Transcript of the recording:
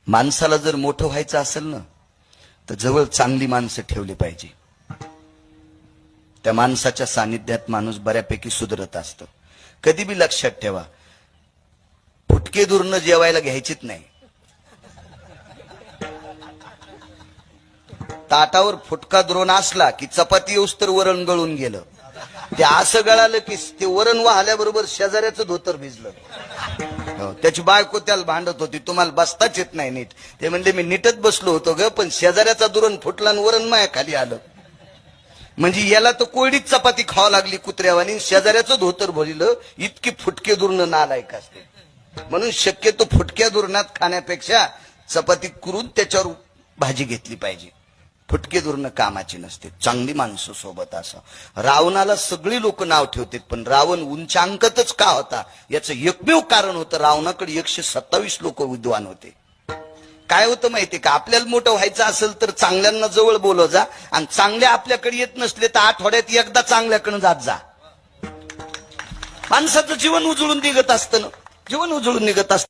माणसाला जर मोठं व्हायचं असेल ना तर जवळ चांगली माणसं ठेवली पाहिजे. त्या माणसाच्या सानिध्यात माणूस बऱ्यापैकी सुधरत असतो. कधी बी लक्षात ठेवा, फुटके दुरण जेवायला घ्यायचीच नाही. ताटावर फुटका दुरून असला की चपाती येऊस तर वरण गळून गेलं. ते असं गळालं की ते वरण वाहल्याबरोबर शेजाऱ्याचं धोतर भिजलं. त्याची बायको त्याला भांडत होती, तुम्हाला बसताच येत नाही नीट. ते म्हणले मी नीटच बसलो होतो ग, पण शेजाऱ्याचा दुरण फुटला आणि वरण माया खाली आलं. म्हणजे याला तर कोरडीच चपाती खावा लागली कुत्र्यावानी, शेजाऱ्याचं धोतर भरलं. इतकी फुटके दुरण नालायक असते. म्हणून शक्यतो फुटक्या दुरणात खाण्यापेक्षा चपाती करून त्याच्यावर भाजी घेतली पाहिजे. फुटके दुरण कामाची नसते. चांगली माणसं सोबत असं. रावणाला सगळी लोक नाव ठेवतात, पण रावण उंचांकतच का होता याचं एकमेव कारण होतं, रावणाकडे 127 लोक विद्वान होते. काय होतं माहितीये का, आपल्याला मोठं व्हायचं असेल तर चांगल्यांना जवळ बोलव जा, आणि चांगले आपल्याकडे येत नसले तर आठवड्यात एकदा चांगल्याकडे जात जा. माणसाचं जीवन उजळून निघत असतं ना, जीवन उजळून निघत असतं.